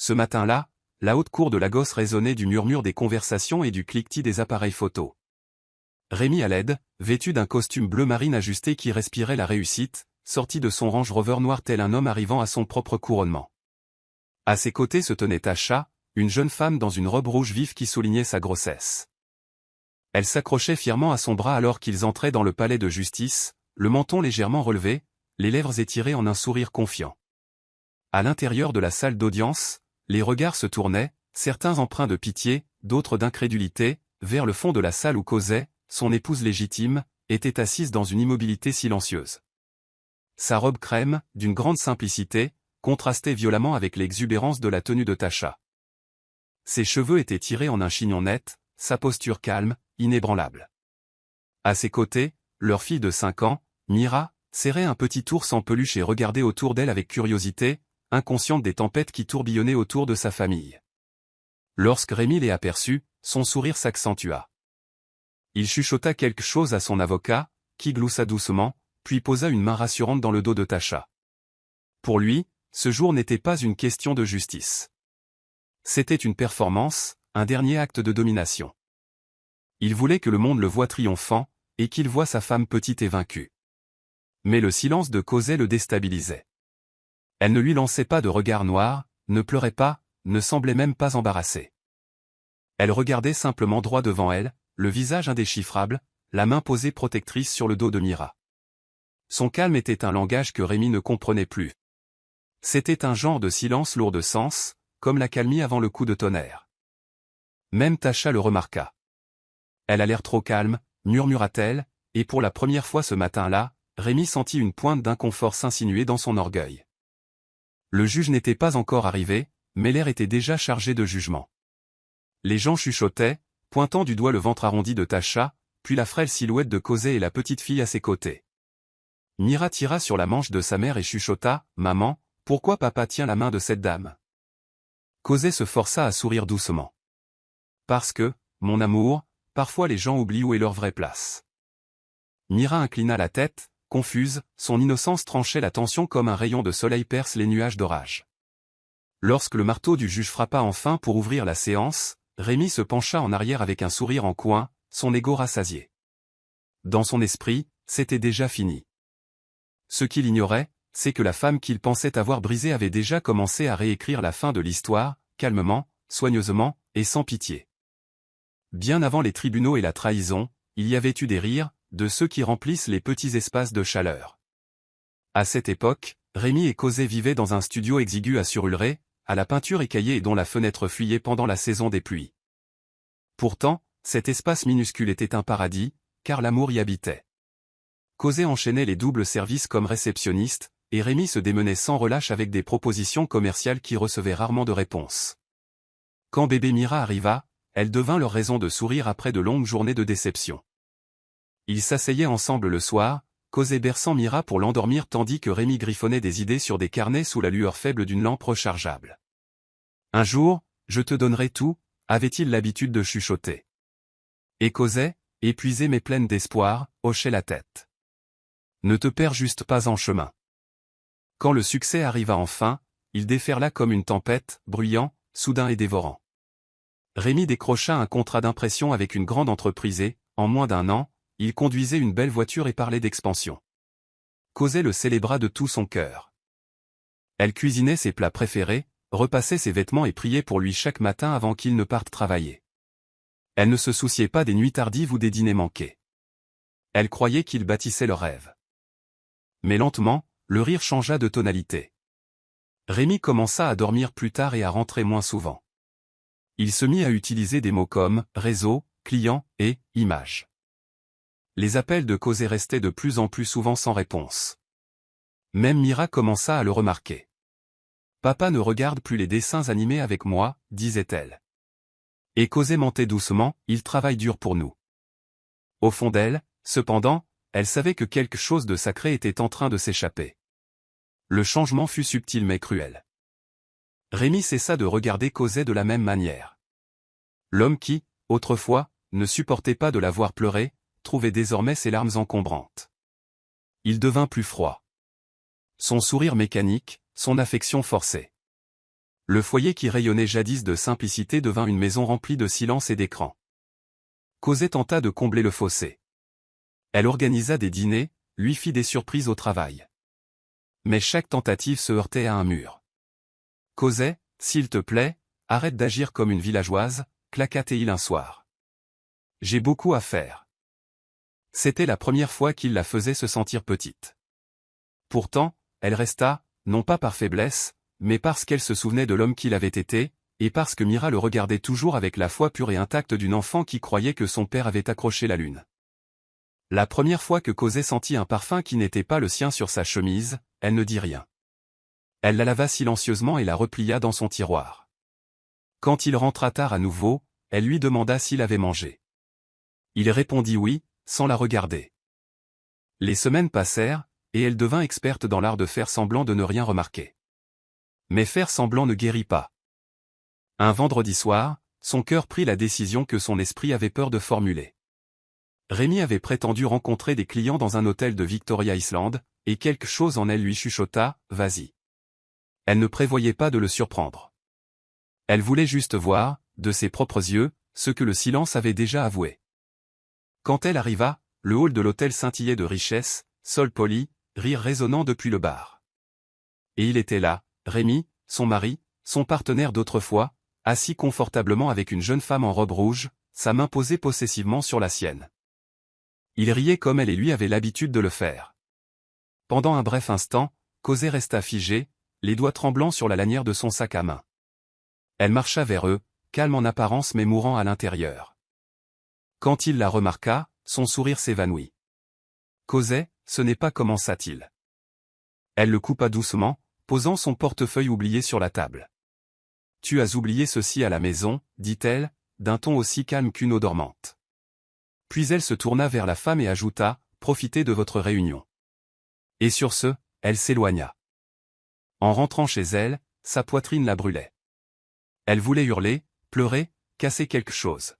ce matin-là, la haute cour de Lagos résonnait du murmure des conversations et du cliquetis des appareils photo. Rémi Aled, vêtu d'un costume bleu marine ajusté qui respirait la réussite, sortit de son Range Rover noir tel un homme arrivant à son propre couronnement. À ses côtés se tenait Tasha, une jeune femme dans une robe rouge vive qui soulignait sa grossesse. Elle s'accrochait fièrement à son bras alors qu'ils entraient dans le palais de justice, le menton légèrement relevé, les lèvres étirées en un sourire confiant. À l'intérieur de la salle d'audience, les regards se tournaient, certains empreints de pitié, d'autres d'incrédulité, vers le fond de la salle où causait, son épouse légitime, était assise dans une immobilité silencieuse. Sa robe crème, d'une grande simplicité, contrastait violemment avec l'exubérance de la tenue de Tasha. Ses cheveux étaient tirés en un chignon net, sa posture calme, inébranlable. À ses côtés, leur fille de 5 ans, Mira, serrait un petit ours en peluche et regardait autour d'elle avec curiosité, inconsciente des tempêtes qui tourbillonnaient autour de sa famille. Lorsque Rémi les aperçut, son sourire s'accentua. Il chuchota quelque chose à son avocat, qui gloussa doucement, puis posa une main rassurante dans le dos de Tasha. Pour lui, ce jour n'était pas une question de justice. C'était une performance, un dernier acte de domination. Il voulait que le monde le voie triomphant, et qu'il voie sa femme petite et vaincue. Mais le silence de Cosette le déstabilisait. Elle ne lui lançait pas de regard noir, ne pleurait pas, ne semblait même pas embarrassée. Elle regardait simplement droit devant elle, le visage indéchiffrable, la main posée protectrice sur le dos de Mira. Son calme était un langage que Rémi ne comprenait plus. C'était un genre de silence lourd de sens, comme l'accalmie avant le coup de tonnerre. Même Tasha le remarqua. Elle a l'air trop calme, murmura-t-elle, et pour la première fois ce matin-là, Rémi sentit une pointe d'inconfort s'insinuer dans son orgueil. Le juge n'était pas encore arrivé, mais l'air était déjà chargé de jugement. Les gens chuchotaient, pointant du doigt le ventre arrondi de Tasha, puis la frêle silhouette de Cosette et la petite fille à ses côtés. Mira tira sur la manche de sa mère et chuchota, « Maman, pourquoi papa tient la main de cette dame ?» Cosette se força à sourire doucement. « Parce que, mon amour, parfois les gens oublient où est leur vraie place. » Mira inclina la tête, confuse, son innocence tranchait la tension comme un rayon de soleil perce les nuages d'orage. Lorsque le marteau du juge frappa enfin pour ouvrir la séance, Rémi se pencha en arrière avec un sourire en coin, son ego rassasié. Dans son esprit, c'était déjà fini. Ce qu'il ignorait, c'est que la femme qu'il pensait avoir brisée avait déjà commencé à réécrire la fin de l'histoire, calmement, soigneusement, et sans pitié. Bien avant les tribunaux et la trahison, il y avait eu des rires, de ceux qui remplissent les petits espaces de chaleur. À cette époque, Rémi et Cosette vivaient dans un studio exigu à Surulré, à la peinture écaillée et dont la fenêtre fuyait pendant la saison des pluies. Pourtant, cet espace minuscule était un paradis, car l'amour y habitait. Cosette enchaînait les doubles services comme réceptionniste, et Rémi se démenait sans relâche avec des propositions commerciales qui recevaient rarement de réponse. Quand bébé Mira arriva, elle devint leur raison de sourire après de longues journées de déception. Ils s'asseyaient ensemble le soir, Cosette berçant Mira pour l'endormir tandis que Rémi griffonnait des idées sur des carnets sous la lueur faible d'une lampe rechargeable. Un jour, je te donnerai tout, avait-il l'habitude de chuchoter. Et Cosette, épuisée mais pleine d'espoir, hochait la tête. Ne te perds juste pas en chemin. Quand le succès arriva enfin, il déferla comme une tempête, bruyant, soudain et dévorant. Rémi décrocha un contrat d'impression avec une grande entreprise et, en moins d'1 an, il conduisait une belle voiture et parlait d'expansion. Cosette le célébra de tout son cœur. Elle cuisinait ses plats préférés, repassait ses vêtements et priait pour lui chaque matin avant qu'il ne parte travailler. Elle ne se souciait pas des nuits tardives ou des dîners manqués. Elle croyait qu'il bâtissait leur rêve. Mais lentement, le rire changea de tonalité. Rémi commença à dormir plus tard et à rentrer moins souvent. Il se mit à utiliser des mots comme « réseau »,« client » et « image ». Les appels de Cosette restaient de plus en plus souvent sans réponse. Même Mira commença à le remarquer. « Papa ne regarde plus les dessins animés avec moi », disait-elle. Et Cosette mentait doucement, « Il travaille dur pour nous ». Au fond d'elle, cependant, elle savait que quelque chose de sacré était en train de s'échapper. Le changement fut subtil mais cruel. Rémi cessa de regarder Cosette de la même manière. L'homme qui, autrefois, ne supportait pas de la voir pleurer, trouvait désormais ses larmes encombrantes. Il devint plus froid. Son sourire mécanique, son affection forcée. Le foyer qui rayonnait jadis de simplicité devint une maison remplie de silence et d'écran. Cosette tenta de combler le fossé. Elle organisa des dîners, lui fit des surprises au travail. Mais chaque tentative se heurtait à un mur. Cosette, s'il te plaît, arrête d'agir comme une villageoise, claqua-t-il un soir. J'ai beaucoup à faire. C'était la première fois qu'il la faisait se sentir petite. Pourtant, elle resta, non pas par faiblesse, mais parce qu'elle se souvenait de l'homme qu'il avait été, et parce que Mira le regardait toujours avec la foi pure et intacte d'une enfant qui croyait que son père avait accroché la lune. La première fois que Cosette sentit un parfum qui n'était pas le sien sur sa chemise, elle ne dit rien. Elle la lava silencieusement et la replia dans son tiroir. Quand il rentra tard à nouveau, elle lui demanda s'il avait mangé. Il répondit oui, sans la regarder. Les semaines passèrent, et elle devint experte dans l'art de faire semblant de ne rien remarquer. Mais faire semblant ne guérit pas. Un vendredi soir, son cœur prit la décision que son esprit avait peur de formuler. Rémi avait prétendu rencontrer des clients dans un hôtel de Victoria Island, et quelque chose en elle lui chuchota, « Vas-y ». Elle ne prévoyait pas de le surprendre. Elle voulait juste voir, de ses propres yeux, ce que le silence avait déjà avoué. Quand elle arriva, le hall de l'hôtel scintillait de richesse, sol poli, rire résonnant depuis le bar. Et il était là, Rémi, son mari, son partenaire d'autrefois, assis confortablement avec une jeune femme en robe rouge, sa main posée possessivement sur la sienne. Il riait comme elle et lui avaient l'habitude de le faire. Pendant un bref instant, Cosette resta figée, les doigts tremblants sur la lanière de son sac à main. Elle marcha vers eux, calme en apparence mais mourant à l'intérieur. Quand il la remarqua, son sourire s'évanouit. « Cosette, ce n'est pas commença-t-il. » Elle le coupa doucement, posant son portefeuille oublié sur la table. « Tu as oublié ceci à la maison, dit-elle, d'un ton aussi calme qu'une eau dormante. » Puis elle se tourna vers la femme et ajouta, « Profitez de votre réunion. » Et sur ce, elle s'éloigna. En rentrant chez elle, sa poitrine la brûlait. Elle voulait hurler, pleurer, casser quelque chose.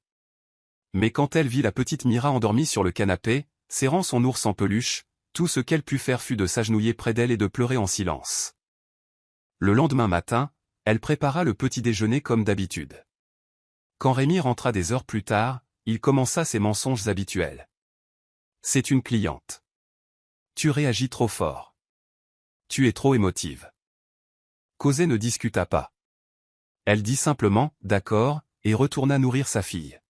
Mais quand elle vit la petite Mira endormie sur le canapé, serrant son ours en peluche, tout ce qu'elle put faire fut de s'agenouiller près d'elle et de pleurer en silence. Le lendemain matin, elle prépara le petit déjeuner comme d'habitude. Quand Rémi rentra des heures plus tard, il commença ses mensonges habituels. « C'est une cliente. Tu réagis trop fort. Tu es trop émotive. » Cosette ne discuta pas. Elle dit simplement « D'accord » et retourna nourrir sa fille.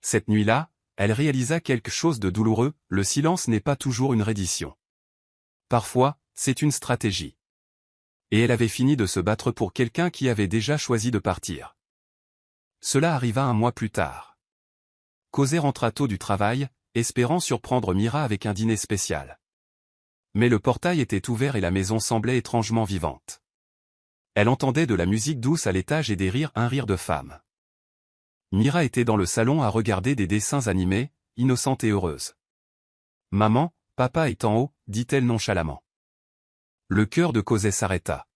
Cette nuit-là, elle réalisa quelque chose de douloureux, le silence n'est pas toujours une reddition. Parfois, c'est une stratégie. Et elle avait fini de se battre pour quelqu'un qui avait déjà choisi de partir. Cela arriva un mois plus tard. Cosette rentra tôt du travail, espérant surprendre Mira avec un dîner spécial. Mais le portail était ouvert et la maison semblait étrangement vivante. Elle entendait de la musique douce à l'étage et un rire de femme. Mira était dans le salon à regarder des dessins animés, innocente et heureuse. « Maman, papa est en haut, dit-elle nonchalamment. Le cœur de Cosette s'arrêta.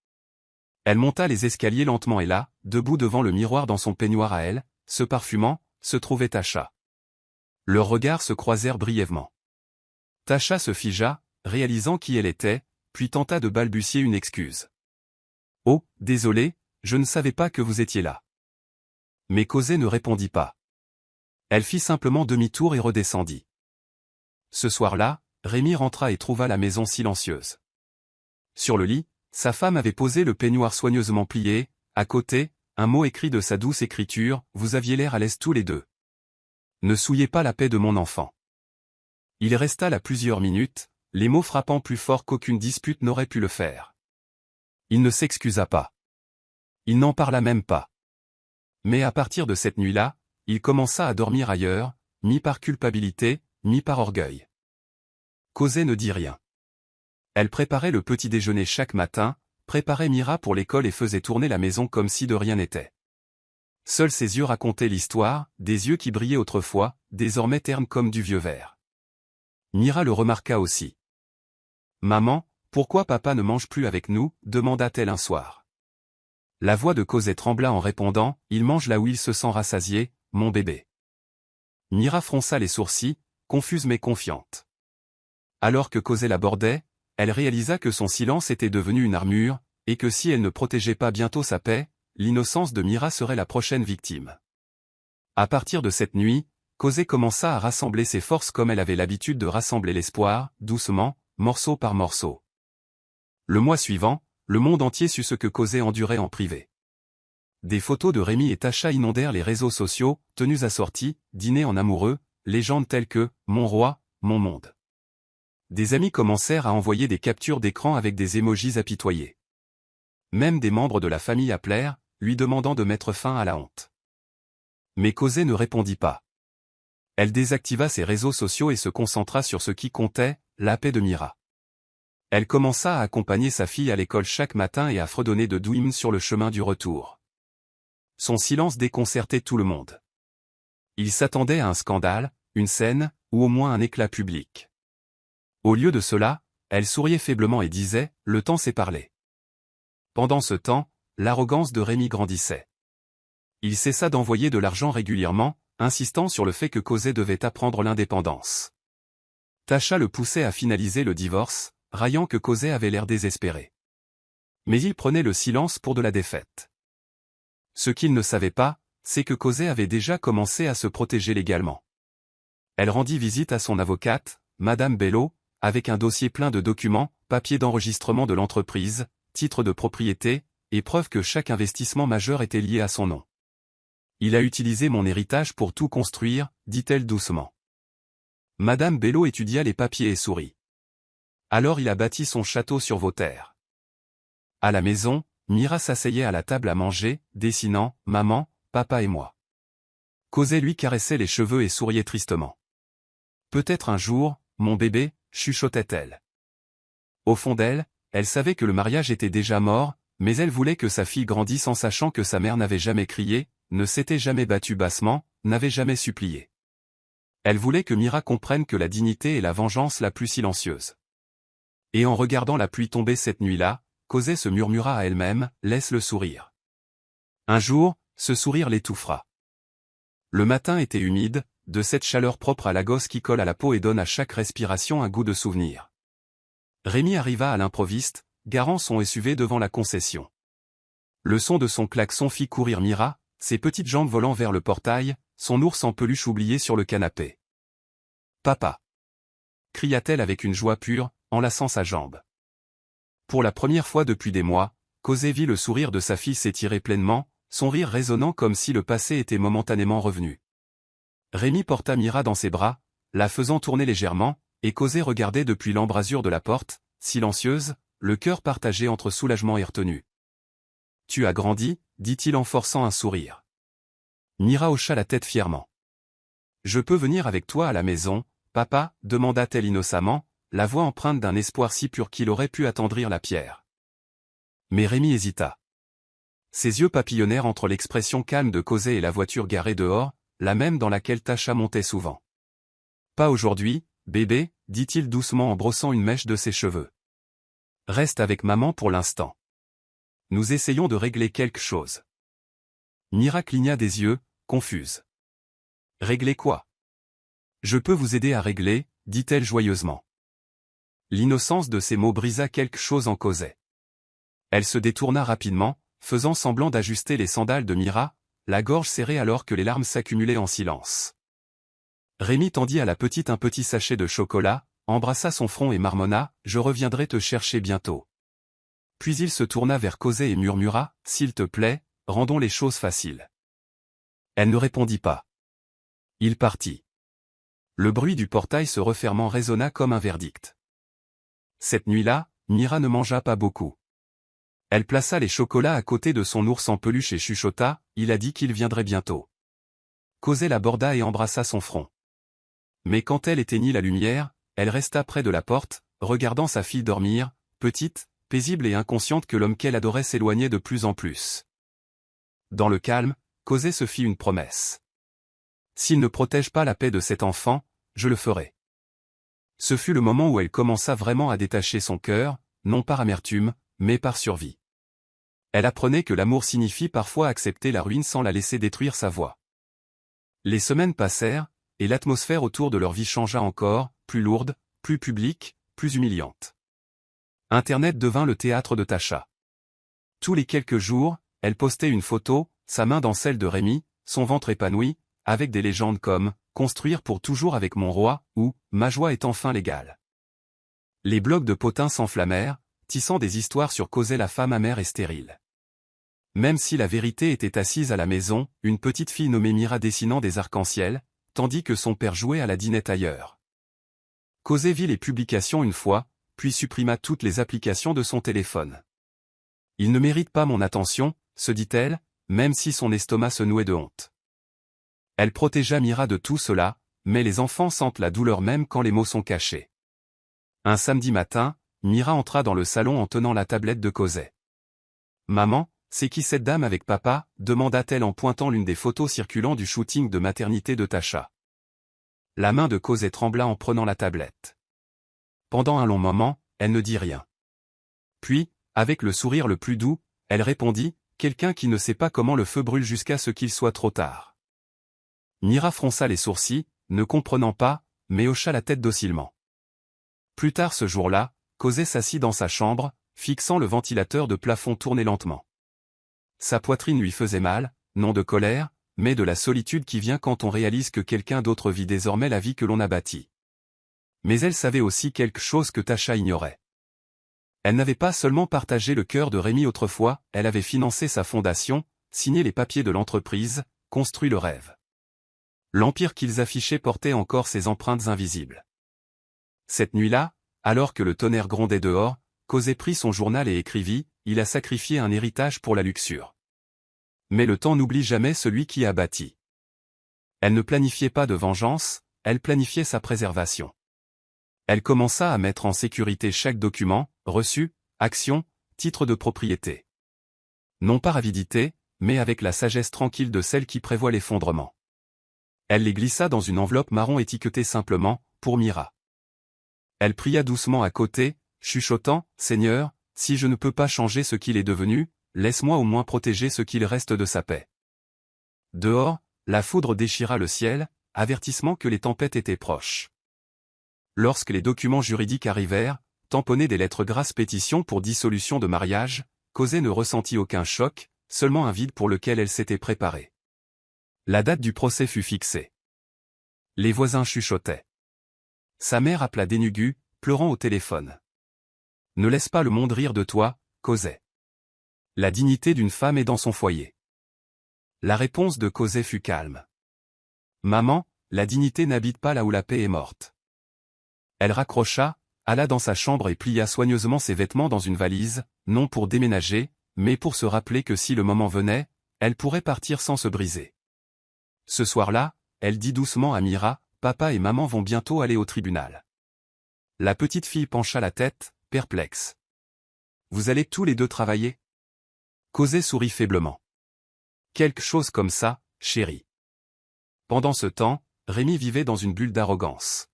Elle monta les escaliers lentement et là, debout devant le miroir dans son peignoir à elle, se parfumant, se trouvait Tacha. Leurs regards se croisèrent brièvement. Tacha se figea, réalisant qui elle était, puis tenta de balbutier une excuse. « Oh, désolé, je ne savais pas que vous étiez là. » Mais Cosette ne répondit pas. Elle fit simplement demi-tour et redescendit. Ce soir-là, Rémi rentra et trouva la maison silencieuse. Sur le lit, sa femme avait posé le peignoir soigneusement plié, à côté, un mot écrit de sa douce écriture, « Vous aviez l'air à l'aise tous les deux. Ne souillez pas la paix de mon enfant. » Il resta là plusieurs minutes, les mots frappant plus fort qu'aucune dispute n'aurait pu le faire. Il ne s'excusa pas. Il n'en parla même pas. Mais à partir de cette nuit-là, il commença à dormir ailleurs, mi par culpabilité, mi par orgueil. Cosette ne dit rien. Elle préparait le petit déjeuner chaque matin, préparait Mira pour l'école et faisait tourner la maison comme si de rien n'était. Seuls ses yeux racontaient l'histoire, des yeux qui brillaient autrefois, désormais ternes comme du vieux verre. Mira le remarqua aussi. « Maman, pourquoi papa ne mange plus avec nous ?» demanda-t-elle un soir. La voix de Cosette trembla en répondant, « Il mange là où il se sent rassasié, mon bébé. » Mira fronça les sourcils, confuse mais confiante. Alors que Cosette l'abordait, elle réalisa que son silence était devenu une armure, et que si elle ne protégeait pas bientôt sa paix, l'innocence de Mira serait la prochaine victime. À partir de cette nuit, Cosé commença à rassembler ses forces comme elle avait l'habitude de rassembler l'espoir, doucement, morceau par morceau. Le mois suivant, le monde entier sut ce que Cosé endurait en privé. Des photos de Rémi et Tacha inondèrent les réseaux sociaux, tenues assorties, dîners en amoureux, légendes telles que « Mon roi, mon monde ». Des amis commencèrent à envoyer des captures d'écran avec des émojis apitoyés. Même des membres de la famille appelèrent, lui demandant de mettre fin à la honte. Mais Cosé ne répondit pas. Elle désactiva ses réseaux sociaux et se concentra sur ce qui comptait, la paix de Mira. Elle commença à accompagner sa fille à l'école chaque matin et à fredonner de doux hymnes sur le chemin du retour. Son silence déconcertait tout le monde. Il s'attendait à un scandale, une scène, ou au moins un éclat public. Au lieu de cela, elle souriait faiblement et disait « Le temps s'est parlé ». Pendant ce temps, l'arrogance de Rémi grandissait. Il cessa d'envoyer de l'argent régulièrement, insistant sur le fait que Cosé devait apprendre l'indépendance. Tacha le poussait à finaliser le divorce, raillant que Cosé avait l'air désespéré. Mais il prenait le silence pour de la défaite. Ce qu'il ne savait pas, c'est que Cosé avait déjà commencé à se protéger légalement. Elle rendit visite à son avocate, Madame Bello, avec un dossier plein de documents, papiers d'enregistrement de l'entreprise, titres de propriété, et preuve que chaque investissement majeur était lié à son nom. Il a utilisé mon héritage pour tout construire, dit-elle doucement. Madame Bello étudia les papiers et sourit. Alors il a bâti son château sur vos terres. À la maison, Mira s'asseyait à la table à manger, dessinant « Maman, papa et moi ». Cosé lui caressait les cheveux et souriait tristement. Peut-être un jour, mon bébé, chuchotait-elle. Au fond d'elle, elle savait que le mariage était déjà mort, mais elle voulait que sa fille grandisse en sachant que sa mère n'avait jamais crié, ne s'était jamais battue bassement, n'avait jamais supplié. Elle voulait que Mira comprenne que la dignité est la vengeance la plus silencieuse. Et en regardant la pluie tomber cette nuit-là, Cosé se murmura à elle-même, « Laisse-le sourire. » Un jour, ce sourire l'étouffera. Le matin était humide, de cette chaleur propre à la gosse qui colle à la peau et donne à chaque respiration un goût de souvenir. Rémi arriva à l'improviste, garant son SUV devant la concession. Le son de son klaxon fit courir Mira, ses petites jambes volant vers le portail, son ours en peluche oublié sur le canapé. « Papa » cria-t-elle avec une joie pure, enlaçant sa jambe. Pour la première fois depuis des mois, Cosé vit le sourire de sa fille s'étirer pleinement, son rire résonnant comme si le passé était momentanément revenu. Rémi porta Mira dans ses bras, la faisant tourner légèrement, et Cosé regardait depuis l'embrasure de la porte, silencieuse, le cœur partagé entre soulagement et retenue. « Tu as grandi » dit-il en forçant un sourire. Mira hocha la tête fièrement. « Je peux venir avec toi à la maison, papa » demanda-t-elle innocemment, la voix empreinte d'un espoir si pur qu'il aurait pu attendrir la pierre. Mais Rémi hésita. Ses yeux papillonnèrent entre l'expression calme de Cosé et la voiture garée dehors, la même dans laquelle Tacha montait souvent. « Pas aujourd'hui, bébé » dit-il doucement en brossant une mèche de ses cheveux. « Reste avec maman pour l'instant. Nous essayons de régler quelque chose. » Mira cligna des yeux, confuse. « Régler quoi ? » « Je peux vous aider à régler, » dit-elle joyeusement. L'innocence de ces mots brisa quelque chose en Cosé. Elle se détourna rapidement, faisant semblant d'ajuster les sandales de Mira, la gorge serrée alors que les larmes s'accumulaient en silence. Rémi tendit à la petite un petit sachet de chocolat, embrassa son front et marmonna « Je reviendrai te chercher bientôt. » Puis il se tourna vers Cosé et murmura « S'il te plaît, rendons les choses faciles. » Elle ne répondit pas. Il partit. Le bruit du portail se refermant résonna comme un verdict. Cette nuit-là, Mira ne mangea pas beaucoup. Elle plaça les chocolats à côté de son ours en peluche et chuchota « Il a dit qu'il viendrait bientôt. » Cosé l'aborda et embrassa son front. Mais quand elle éteignit la lumière, elle resta près de la porte, regardant sa fille dormir, petite, paisible et inconsciente que l'homme qu'elle adorait s'éloignait de plus en plus. Dans le calme, Cosé se fit une promesse. « S'il ne protège pas la paix de cet enfant, je le ferai. » Ce fut le moment où elle commença vraiment à détacher son cœur, non par amertume, mais par survie. Elle apprenait que l'amour signifie parfois accepter la ruine sans la laisser détruire sa voix. Les semaines passèrent, et l'atmosphère autour de leur vie changea encore, plus lourde, plus publique, plus humiliante. Internet devint le théâtre de Tacha. Tous les quelques jours, elle postait une photo, sa main dans celle de Rémi, son ventre épanoui, avec des légendes comme « Construire pour toujours avec mon roi » ou « Ma joie est enfin légale ». Les blogs de potins s'enflammèrent, tissant des histoires sur Cosette la femme amère et stérile. Même si la vérité était assise à la maison, une petite fille nommée Mira dessinant des arcs-en-ciel, tandis que son père jouait à la dinette ailleurs. Cosette vit les publications une fois, puis supprima toutes les applications de son téléphone. « Il ne mérite pas mon attention », se dit-elle, même si son estomac se nouait de honte. Elle protégea Mira de tout cela, mais les enfants sentent la douleur même quand les mots sont cachés. Un samedi matin, Mira entra dans le salon en tenant la tablette de Cosette. « Maman, c'est qui cette dame avec papa ?» demanda-t-elle en pointant l'une des photos circulant du shooting de maternité de Tasha. La main de Cosette trembla en prenant la tablette. Pendant un long moment, elle ne dit rien. Puis, avec le sourire le plus doux, elle répondit, « Quelqu'un qui ne sait pas comment le feu brûle jusqu'à ce qu'il soit trop tard. » Mira fronça les sourcils, ne comprenant pas, mais hocha la tête docilement. Plus tard ce jour-là, Cosette s'assit dans sa chambre, fixant le ventilateur de plafond tourner lentement. Sa poitrine lui faisait mal, non de colère, mais de la solitude qui vient quand on réalise que quelqu'un d'autre vit désormais la vie que l'on a bâtie. Mais elle savait aussi quelque chose que Tasha ignorait. Elle n'avait pas seulement partagé le cœur de Rémi autrefois, elle avait financé sa fondation, signé les papiers de l'entreprise, construit le rêve. L'empire qu'ils affichaient portait encore ses empreintes invisibles. Cette nuit-là, alors que le tonnerre grondait dehors, Cosette prit son journal et écrivit « Il a sacrifié un héritage pour la luxure. Mais le temps n'oublie jamais celui qui a bâti. » Elle ne planifiait pas de vengeance, elle planifiait sa préservation. Elle commença à mettre en sécurité chaque document, reçu, action, titre de propriété. Non par avidité, mais avec la sagesse tranquille de celle qui prévoit l'effondrement. Elle les glissa dans une enveloppe marron étiquetée simplement « Pour Mira ». Elle pria doucement à côté, chuchotant « Seigneur, si je ne peux pas changer ce qu'il est devenu, laisse-moi au moins protéger ce qu'il reste de sa paix. » Dehors, la foudre déchira le ciel, avertissement que les tempêtes étaient proches. Lorsque les documents juridiques arrivèrent, tamponnés des lettres grasses pétitions pour dissolution de mariage, Cosette ne ressentit aucun choc, seulement un vide pour lequel elle s'était préparée. La date du procès fut fixée. Les voisins chuchotaient. Sa mère appela Dénugu, pleurant au téléphone. « Ne laisse pas le monde rire de toi, Cosette. La dignité d'une femme est dans son foyer. » La réponse de Cosette fut calme. « Maman, la dignité n'habite pas là où la paix est morte. » Elle raccrocha, alla dans sa chambre et plia soigneusement ses vêtements dans une valise, non pour déménager, mais pour se rappeler que si le moment venait, elle pourrait partir sans se briser. Ce soir-là, elle dit doucement à Mira, « Papa et maman vont bientôt aller au tribunal. » La petite fille pencha la tête, perplexe. « Vous allez tous les deux travailler ?» Cosette sourit faiblement. « Quelque chose comme ça, chérie. » Pendant ce temps, Rémi vivait dans une bulle d'arrogance.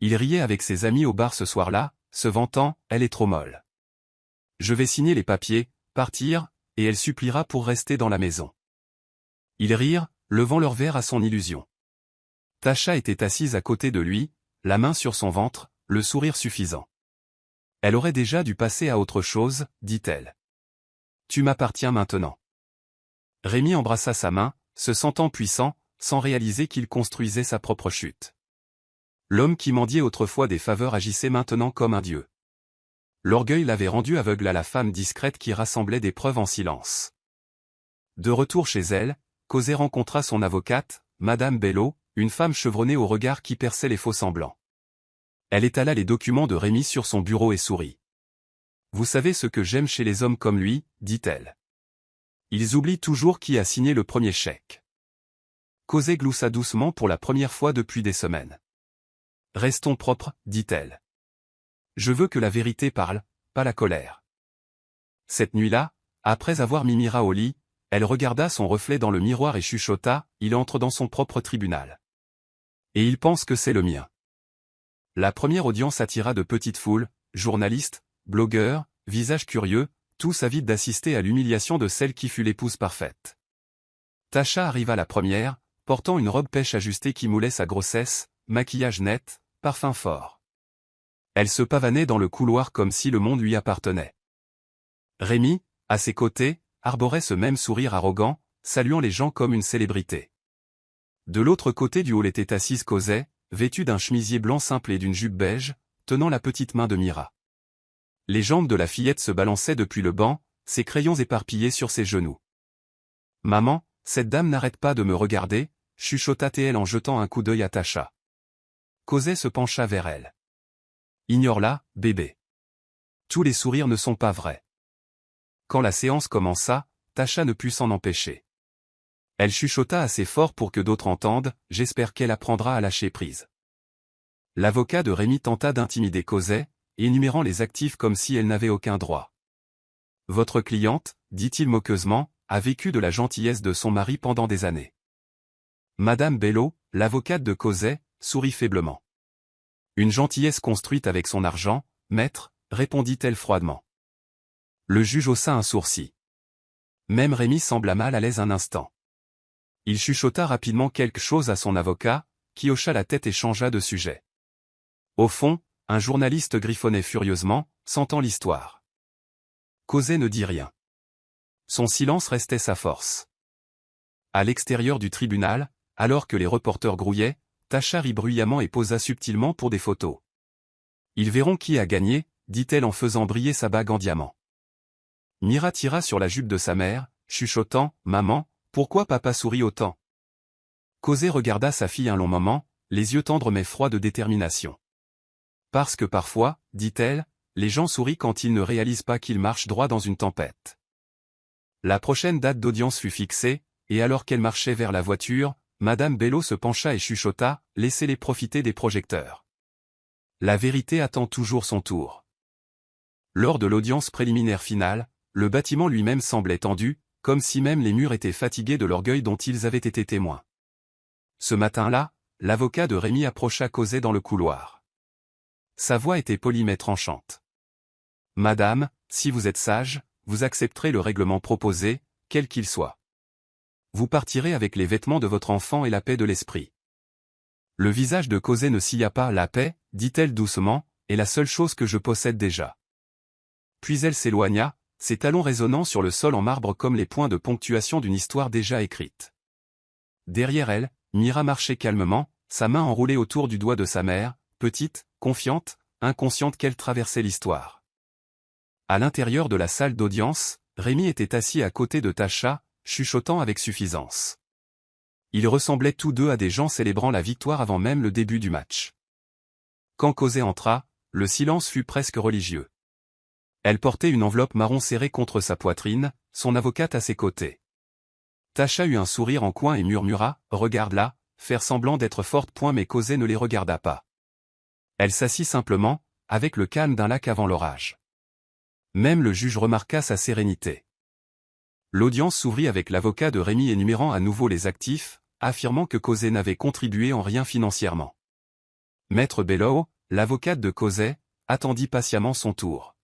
Il riait avec ses amis au bar ce soir-là, se vantant, « Elle est trop molle. Je vais signer les papiers, partir, et elle suppliera pour rester dans la maison. » Ils rirent, levant leur verre à son illusion. Tasha était assise à côté de lui, la main sur son ventre, le sourire suffisant. « Elle aurait déjà dû passer à autre chose, dit-elle. Tu m'appartiens maintenant. » Rémi embrassa sa main, se sentant puissant, sans réaliser qu'il construisait sa propre chute. L'homme qui mendiait autrefois des faveurs agissait maintenant comme un dieu. L'orgueil l'avait rendu aveugle à la femme discrète qui rassemblait des preuves en silence. De retour chez elle, Cosette rencontra son avocate, Madame Bello, une femme chevronnée au regard qui perçait les faux-semblants. Elle étala les documents de Rémi sur son bureau et sourit. « Vous savez ce que j'aime chez les hommes comme lui, dit-elle. Ils oublient toujours qui a signé le premier chèque. » Cosette gloussa doucement pour la première fois depuis des semaines. « Restons propres, dit-elle. Je veux que la vérité parle, pas la colère. » Cette nuit-là, après avoir mis Mira au lit, elle regarda son reflet dans le miroir et chuchota, « Il entre dans son propre tribunal. Et il pense que c'est le mien. » La première audience attira de petites foules, journalistes, blogueurs, visages curieux, tous avides d'assister à l'humiliation de celle qui fut l'épouse parfaite. Tasha arriva la première, portant une robe pêche ajustée qui moulait sa grossesse, maquillage net, parfum fort. Elle se pavanait dans le couloir comme si le monde lui appartenait. Rémi, À ses côtés, arborait ce même sourire arrogant, saluant les gens comme une célébrité. De l'autre côté du hall était assise Cosette, vêtue d'un chemisier blanc simple et d'une jupe beige, tenant la petite main de Mira. Les jambes de la fillette se balançaient depuis le banc, ses crayons éparpillés sur ses genoux. « Maman, cette dame n'arrête pas de me regarder », chuchota-t-elle en jetant un coup d'œil à Tasha. Cosette se pencha vers elle. « Ignore-la, bébé. Tous les sourires ne sont pas vrais. » Quand la séance commença, Tasha ne put s'en empêcher. Elle chuchota assez fort pour que d'autres entendent, « J'espère qu'elle apprendra à lâcher prise. » L'avocat de Rémi tenta d'intimider Cosette, énumérant les actifs comme si elle n'avait aucun droit. « Votre cliente, dit-il moqueusement, a vécu de la gentillesse de son mari pendant des années. » Madame Bello, l'avocate de Cosette, sourit faiblement. « Une gentillesse construite avec son argent, maître, répondit-elle froidement. Le juge haussa un sourcil. Même Rémi sembla mal à l'aise un instant. Il chuchota rapidement quelque chose à son avocat, qui hocha la tête et changea de sujet. Au fond, un journaliste griffonnait furieusement, sentant l'histoire. Cosette ne dit rien. Son silence restait sa force. À l'extérieur du tribunal, alors que les reporters grouillaient, Tasha rit bruyamment et posa subtilement pour des photos. « Ils verront qui a gagné », dit-elle en faisant briller sa bague en diamant. Mira tira sur la jupe de sa mère, chuchotant, « Maman, pourquoi papa sourit autant ?» Cosette regarda sa fille un long moment, les yeux tendres mais froids de détermination. « Parce que parfois, dit-elle, les gens sourient quand ils ne réalisent pas qu'ils marchent droit dans une tempête. » La prochaine date d'audience fut fixée, et alors qu'elle marchait vers la voiture, Madame Bello se pencha et chuchota, « Laissez-les profiter des projecteurs. La vérité attend toujours son tour. » Lors de l'audience préliminaire finale, le bâtiment lui-même semblait tendu, comme si même les murs étaient fatigués de l'orgueil dont ils avaient été témoins. Ce matin-là, l'avocat de Rémi approcha Cosette dans le couloir. Sa voix était polie mais tranchante. « Madame, si vous êtes sage, vous accepterez le règlement proposé, quel qu'il soit. Vous partirez avec les vêtements de votre enfant et la paix de l'esprit. » Le visage de Cosette ne scia pas. « La paix, dit-elle doucement, est la seule chose que je possède déjà. » Puis elle s'éloigna, ses talons résonnant sur le sol en marbre comme les points de ponctuation d'une histoire déjà écrite. Derrière elle, Mira marchait calmement, sa main enroulée autour du doigt de sa mère, petite, confiante, inconsciente qu'elle traversait l'histoire. À l'intérieur de la salle d'audience, Rémi était assis à côté de Tasha, chuchotant avec suffisance. Ils ressemblaient tous deux à des gens célébrant la victoire avant même le début du match. Quand Cosette entra, le silence fut presque religieux. Elle portait une enveloppe marron serrée contre sa poitrine, son avocate à ses côtés. Tasha eut un sourire en coin et murmura, « Regarde-la », faire semblant d'être forte. Mais Cosette ne les regarda pas. Elle s'assit simplement, avec le calme d'un lac avant l'orage. Même le juge remarqua sa sérénité. L'audience s'ouvrit avec l'avocat de Rémi énumérant à nouveau les actifs, affirmant que Cosette n'avait contribué en rien financièrement. Maître Bello, l'avocate de Cosette, attendit patiemment son tour.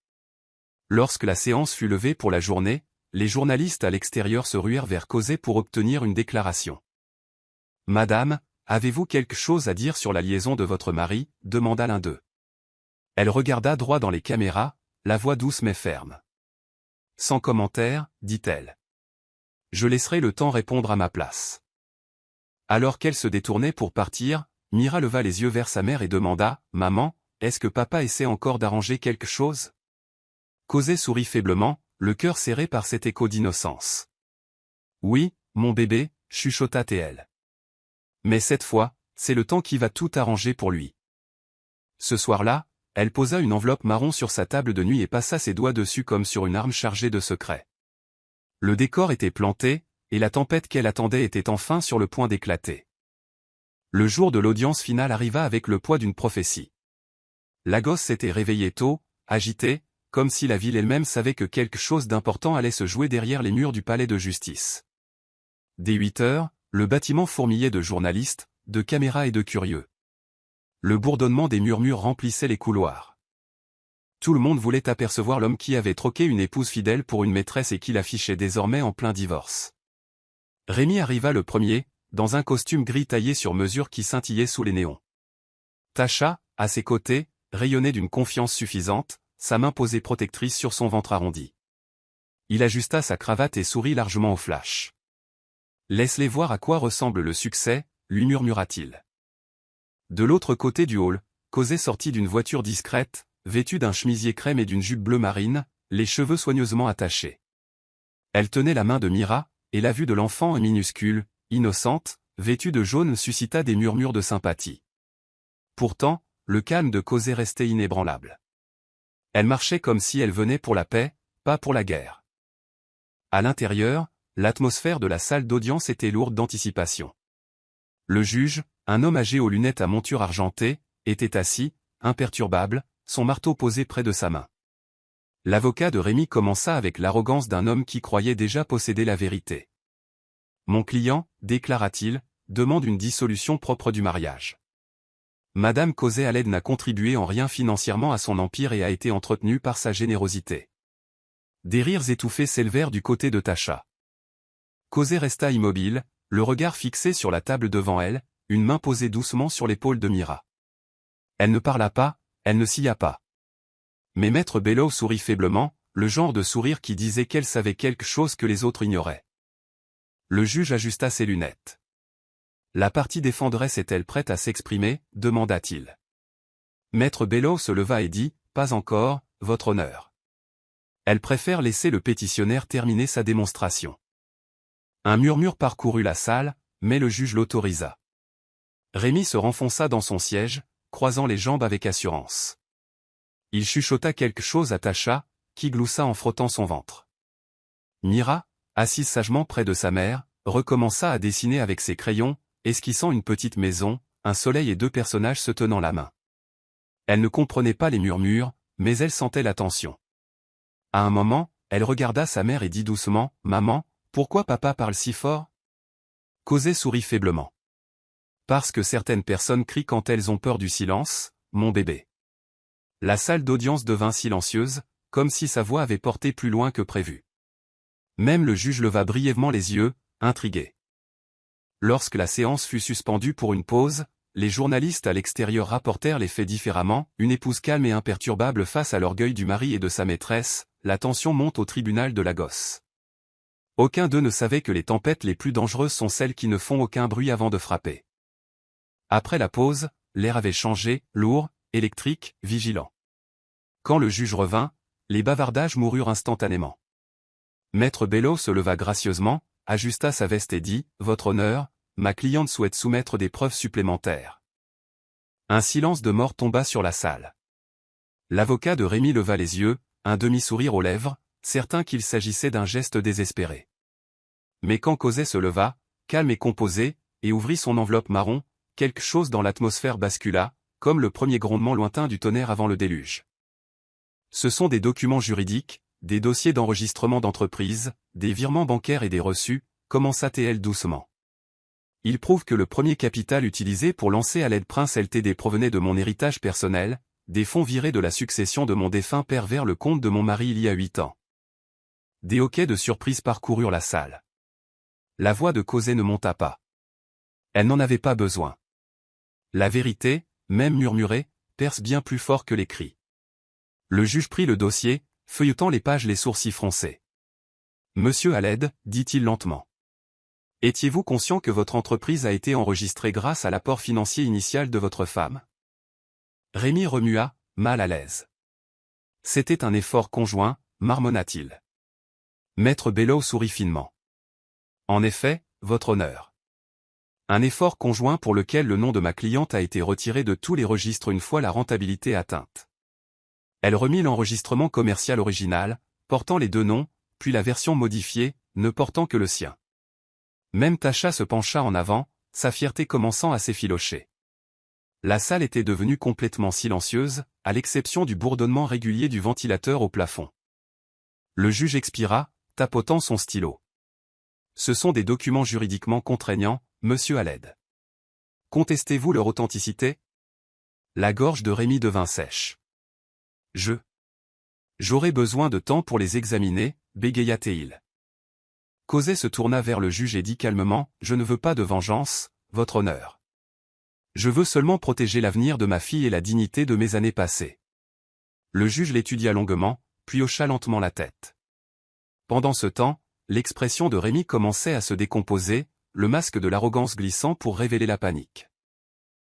Lorsque la séance fut levée pour la journée, les journalistes à l'extérieur se ruèrent vers Cosette pour obtenir une déclaration. « Madame, avez-vous quelque chose à dire sur la liaison de votre mari ?» demanda l'un d'eux. Elle regarda droit dans les caméras, la voix douce mais ferme. « Sans commentaire, dit-elle. Je laisserai le temps répondre à ma place. » Alors qu'elle se détournait pour partir, Mira leva les yeux vers sa mère et demanda, « Maman, est-ce que papa essaie encore d'arranger quelque chose ?» Cosette sourit faiblement, le cœur serré par cet écho d'innocence. « Oui, mon bébé, » chuchota-t-elle. « Mais cette fois, c'est le temps qui va tout arranger pour lui. » Ce soir-là, elle posa une enveloppe marron sur sa table de nuit et passa ses doigts dessus comme sur une arme chargée de secrets. Le décor était planté, et la tempête qu'elle attendait était enfin sur le point d'éclater. Le jour de l'audience finale arriva avec le poids d'une prophétie. La gosse s'était réveillée tôt, agitée, comme si la ville elle-même savait que quelque chose d'important allait se jouer derrière les murs du palais de justice. Dès 8 heures, le bâtiment fourmillait de journalistes, de caméras et de curieux. Le bourdonnement des murmures remplissait les couloirs. Tout le monde voulait apercevoir l'homme qui avait troqué une épouse fidèle pour une maîtresse et qui l'affichait désormais en plein divorce. Rémi arriva le premier, dans un costume gris taillé sur mesure qui scintillait sous les néons. Tasha, à ses côtés, rayonnait d'une confiance suffisante, sa main posée protectrice sur son ventre arrondi. Il ajusta sa cravate et sourit largement au flash. « Laisse-les voir à quoi ressemble le succès, lui murmura-t-il. De l'autre côté du hall, Cosé sortit d'une voiture discrète, vêtue d'un chemisier crème et d'une jupe bleu marine, les cheveux soigneusement attachés. Elle tenait la main de Mira, et la vue de l'enfant minuscule, innocente, vêtue de jaune suscita des murmures de sympathie. Pourtant, le calme de Cosé restait inébranlable. Elle marchait comme si elle venait pour la paix, pas pour la guerre. À l'intérieur, l'atmosphère de la salle d'audience était lourde d'anticipation. Le juge, un homme âgé aux lunettes à monture argentée, était assis, imperturbable, son marteau posé près de sa main. L'avocat de Rémi commença avec l'arrogance d'un homme qui croyait déjà posséder la vérité. « Mon client, déclara-t-il, demande une dissolution propre du mariage. Madame Cosé Aled n'a contribué en rien financièrement à son empire et a été entretenue par sa générosité. » Des rires étouffés s'élevèrent du côté de Tacha. Cosé resta immobile, le regard fixé sur la table devant elle, une main posée doucement sur l'épaule de Mira. Elle ne parla pas, elle ne sia pas. Mais Maître Bello sourit faiblement, le genre de sourire qui disait qu'elle savait quelque chose que les autres ignoraient. Le juge ajusta ses lunettes. La partie défenderesse est-elle prête à s'exprimer, demanda-t-il. Maître Bello se leva et dit, pas encore, votre honneur. Elle préfère laisser le pétitionnaire terminer sa démonstration. Un murmure parcourut la salle, mais le juge l'autorisa. Rémi se renfonça dans son siège, croisant les jambes avec assurance. Il chuchota quelque chose à Tacha, qui gloussa en frottant son ventre. Mira, assise sagement près de sa mère, recommença à dessiner avec ses crayons, esquissant une petite maison, un soleil et deux personnages se tenant la main. Elle ne comprenait pas les murmures, mais elle sentait la tension. À un moment, elle regarda sa mère et dit doucement, « Maman, pourquoi papa parle si fort ?» Cosé sourit faiblement. « Parce que certaines personnes crient quand elles ont peur du silence, mon bébé. » La salle d'audience devint silencieuse, comme si sa voix avait porté plus loin que prévu. Même le juge leva brièvement les yeux, intrigué. Lorsque la séance fut suspendue pour une pause, les journalistes à l'extérieur rapportèrent les faits différemment, une épouse calme et imperturbable face à l'orgueil du mari et de sa maîtresse, la tension monte au tribunal de Lagos. Aucun d'eux ne savait que les tempêtes les plus dangereuses sont celles qui ne font aucun bruit avant de frapper. Après la pause, l'air avait changé, lourd, électrique, vigilant. Quand le juge revint, les bavardages moururent instantanément. Maître Bello se leva gracieusement, ajusta sa veste et dit, « Votre honneur, ma cliente souhaite soumettre des preuves supplémentaires. » Un silence de mort tomba sur la salle. L'avocat de Rémi leva les yeux, un demi-sourire aux lèvres, certain qu'il s'agissait d'un geste désespéré. Mais quand Cosé se leva, calme et composé, et ouvrit son enveloppe marron, quelque chose dans l'atmosphère bascula, comme le premier grondement lointain du tonnerre avant le déluge. Ce sont des documents juridiques, des dossiers d'enregistrement d'entreprise, des virements bancaires et des reçus, commença-t-elle doucement. Ils prouvent que le premier capital utilisé pour lancer Aled Prince Ltd provenait de mon héritage personnel, des fonds virés de la succession de mon défunt père vers le compte de mon mari il y a 8 ans. Des hoquets de surprise parcoururent la salle. La voix de Cosé ne monta pas. Elle n'en avait pas besoin. La vérité, même murmurée, perce bien plus fort que les cris. Le juge prit le dossier, feuilletant les pages les sourcils froncés. « Monsieur Aled, dit-il lentement. Étiez-vous conscient que votre entreprise a été enregistrée grâce à l'apport financier initial de votre femme ?» Rémi remua, mal à l'aise. « C'était un effort conjoint, marmonna-t-il. » Maître Bello sourit finement. « En effet, votre honneur. Un effort conjoint pour lequel le nom de ma cliente a été retiré de tous les registres une fois la rentabilité atteinte. » Elle remit l'enregistrement commercial original, portant les deux noms, puis la version modifiée, ne portant que le sien. Même Tacha se pencha en avant, sa fierté commençant à s'effilocher. La salle était devenue complètement silencieuse, à l'exception du bourdonnement régulier du ventilateur au plafond. Le juge expira, tapotant son stylo. « Ce sont des documents juridiquement contraignants, monsieur Aled. Contestez-vous leur authenticité ?» La gorge de Rémi devint sèche. J'aurai besoin de temps pour les examiner, bégaya-t-il. Cosé se tourna vers le juge et dit calmement, « Je ne veux pas de vengeance, votre honneur. Je veux seulement protéger l'avenir de ma fille et la dignité de mes années passées. » Le juge l'étudia longuement, puis hocha lentement la tête. Pendant ce temps, l'expression de Rémi commençait à se décomposer, le masque de l'arrogance glissant pour révéler la panique.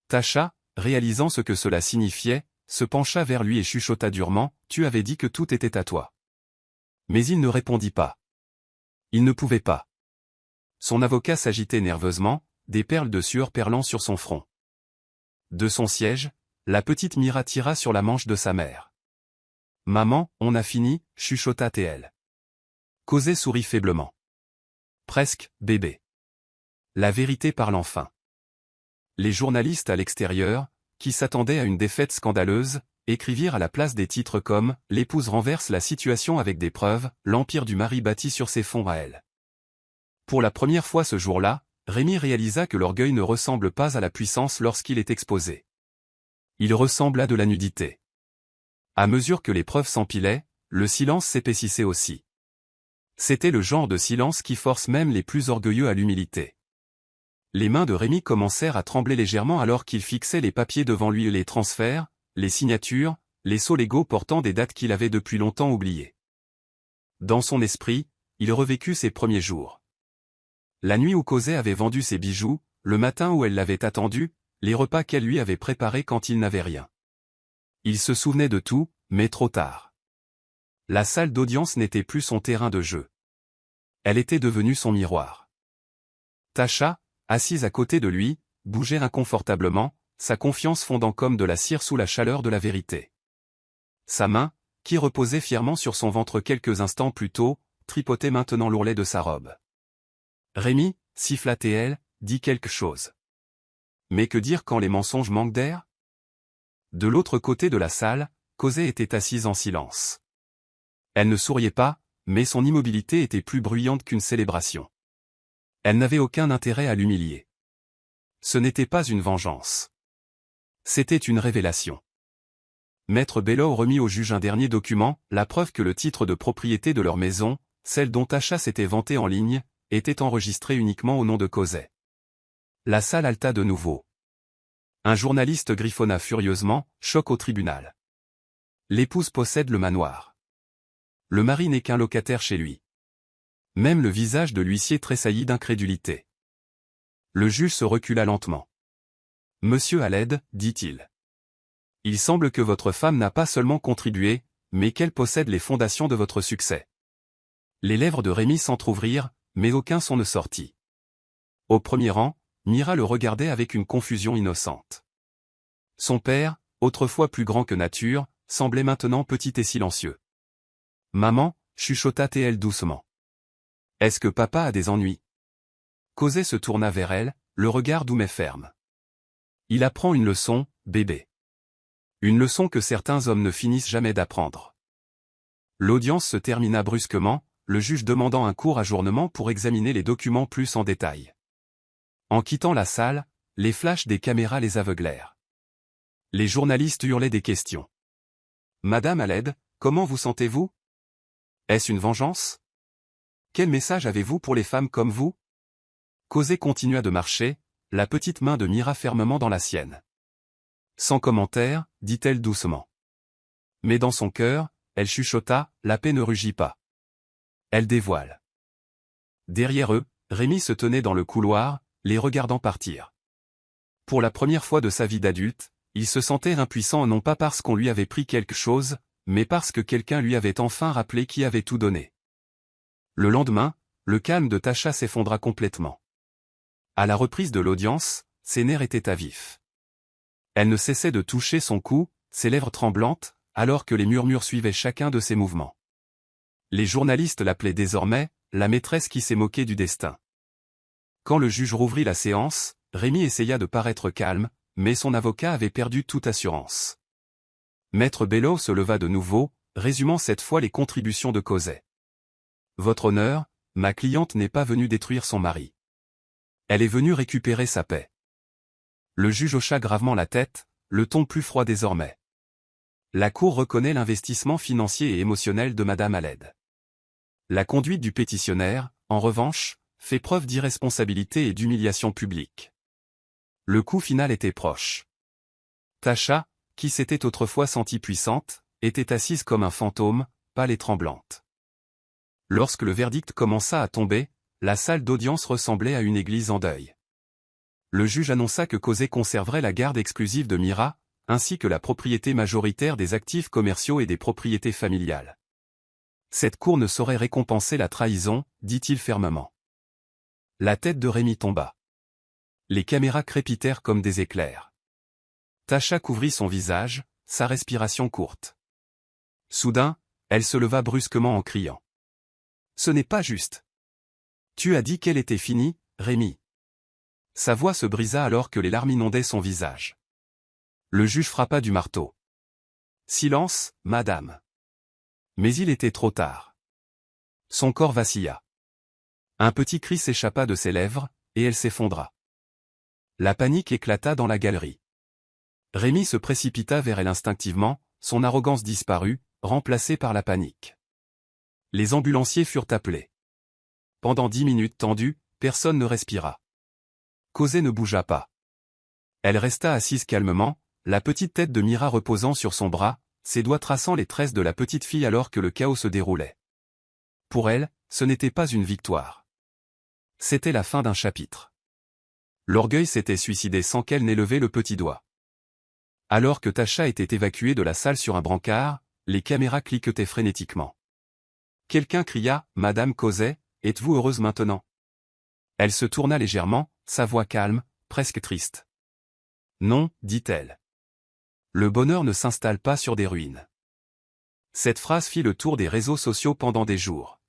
Tascha, réalisant ce que cela signifiait, se pencha vers lui et chuchota durement, « Tu avais dit que tout était à toi. » Mais il ne répondit pas. Il ne pouvait pas. Son avocat s'agitait nerveusement, des perles de sueur perlant sur son front. De son siège, la petite Mira tira sur la manche de sa mère. « Maman, on a fini » chuchota T.L. Cosé sourit faiblement. « Presque, bébé. » La vérité parle enfin. Les journalistes à l'extérieur, qui s'attendaient à une défaite scandaleuse, écrivirent à la place des titres comme « L'épouse renverse la situation avec des preuves, l'empire du mari bâti sur ses fonds à elle ». Pour la première fois ce jour-là, Rémi réalisa que l'orgueil ne ressemble pas à la puissance lorsqu'il est exposé. Il ressemble à de la nudité. À mesure que les preuves s'empilaient, le silence s'épaississait aussi. C'était le genre de silence qui force même les plus orgueilleux à l'humilité. Les mains de Rémi commencèrent à trembler légèrement alors qu'il fixait les papiers devant lui, les transferts, les signatures, les sceaux légaux portant des dates qu'il avait depuis longtemps oubliées. Dans son esprit, il revécut ses premiers jours. La nuit où Cosé avait vendu ses bijoux, le matin où elle l'avait attendu, les repas qu'elle lui avait préparés quand il n'avait rien. Il se souvenait de tout, mais trop tard. La salle d'audience n'était plus son terrain de jeu. Elle était devenue son miroir. Tascha, assise à côté de lui, bougeait inconfortablement, sa confiance fondant comme de la cire sous la chaleur de la vérité. Sa main, qui reposait fièrement sur son ventre quelques instants plus tôt, tripotait maintenant l'ourlet de sa robe. Rémi, siffla T.L., dit quelque chose. Mais que dire quand les mensonges manquent d'air? De l'autre côté de la salle, Cosé était assise en silence. Elle ne souriait pas, mais son immobilité était plus bruyante qu'une célébration. Elle n'avait aucun intérêt à l'humilier. Ce n'était pas une vengeance. C'était une révélation. Maître Bello remit au juge un dernier document, la preuve que le titre de propriété de leur maison, celle dont Tascha s'était vantée en ligne, était enregistré uniquement au nom de Cosé. La salle haleta de nouveau. Un journaliste griffonna furieusement, choc au tribunal. L'épouse possède le manoir. Le mari n'est qu'un locataire chez lui. Même le visage de l'huissier tressaillit d'incrédulité. Le juge se recula lentement. « Monsieur Aled, dit-il. Il semble que votre femme n'a pas seulement contribué, mais qu'elle possède les fondations de votre succès. » Les lèvres de Rémi s'entr'ouvrirent, mais aucun son ne sortit. Au premier rang, Mira le regardait avec une confusion innocente. Son père, autrefois plus grand que nature, semblait maintenant petit et silencieux. « Maman, chuchota T.L. doucement. Est-ce que papa a des ennuis? » Cosé se tourna vers elle, le regard doux mais ferme. « Il apprend une leçon, bébé. Une leçon que certains hommes ne finissent jamais d'apprendre. » L'audience se termina brusquement, le juge demandant un court ajournement pour examiner les documents plus en détail. En quittant la salle, les flashs des caméras les aveuglèrent. Les journalistes hurlaient des questions. « Madame Aled, comment vous sentez-vous? Est-ce une vengeance? Quel message avez-vous pour les femmes comme vous? » Cosé continua de marcher, la petite main de Mira fermement dans la sienne. « Sans commentaire, dit-elle doucement. Mais dans son cœur, elle chuchota, la paix ne rugit pas. Elle dévoile. » Derrière eux, Rémi se tenait dans le couloir, les regardant partir. Pour la première fois de sa vie d'adulte, il se sentait impuissant non pas parce qu'on lui avait pris quelque chose, mais parce que quelqu'un lui avait enfin rappelé qui avait tout donné. Le lendemain, le calme de Tascha s'effondra complètement. À la reprise de l'audience, ses nerfs étaient à vif. Elle ne cessait de toucher son cou, ses lèvres tremblantes, alors que les murmures suivaient chacun de ses mouvements. Les journalistes l'appelaient désormais « la maîtresse qui s'est moquée du destin ». Quand le juge rouvrit la séance, Rémi essaya de paraître calme, mais son avocat avait perdu toute assurance. Maître Bello se leva de nouveau, résumant cette fois les contributions de Cosé. « Votre honneur, ma cliente n'est pas venue détruire son mari. Elle est venue récupérer sa paix. » Le juge hocha gravement la tête, le ton plus froid désormais. La Cour reconnaît l'investissement financier et émotionnel de Madame Aled. La conduite du pétitionnaire, en revanche, fait preuve d'irresponsabilité et d'humiliation publique. Le coup final était proche. Tascha, qui s'était autrefois sentie puissante, était assise comme un fantôme, pâle et tremblante. Lorsque le verdict commença à tomber, la salle d'audience ressemblait à une église en deuil. Le juge annonça que Cosé conserverait la garde exclusive de Mira, ainsi que la propriété majoritaire des actifs commerciaux et des propriétés familiales. Cette cour ne saurait récompenser la trahison, dit-il fermement. La tête de Rémi tomba. Les caméras crépitèrent comme des éclairs. Tasha couvrit son visage, sa respiration courte. Soudain, elle se leva brusquement en criant. « Ce n'est pas juste. Tu as dit qu'elle était finie, Rémi. » Sa voix se brisa alors que les larmes inondaient son visage. Le juge frappa du marteau. « Silence, madame. » Mais il était trop tard. Son corps vacilla. Un petit cri s'échappa de ses lèvres, et elle s'effondra. La panique éclata dans la galerie. Rémi se précipita vers elle instinctivement, son arrogance disparut, remplacée par la panique. Les ambulanciers furent appelés. Pendant 10 minutes tendues, personne ne respira. Cosé ne bougea pas. Elle resta assise calmement, la petite tête de Mira reposant sur son bras, ses doigts traçant les tresses de la petite fille alors que le chaos se déroulait. Pour elle, ce n'était pas une victoire. C'était la fin d'un chapitre. L'orgueil s'était suicidé sans qu'elle n'ait levé le petit doigt. Alors que Tasha était évacuée de la salle sur un brancard, les caméras cliquetaient frénétiquement. Quelqu'un cria « Madame Cosé, êtes-vous heureuse maintenant ?» Elle se tourna légèrement, sa voix calme, presque triste. « Non, dit-elle. Le bonheur ne s'installe pas sur des ruines. » Cette phrase fit le tour des réseaux sociaux pendant des jours.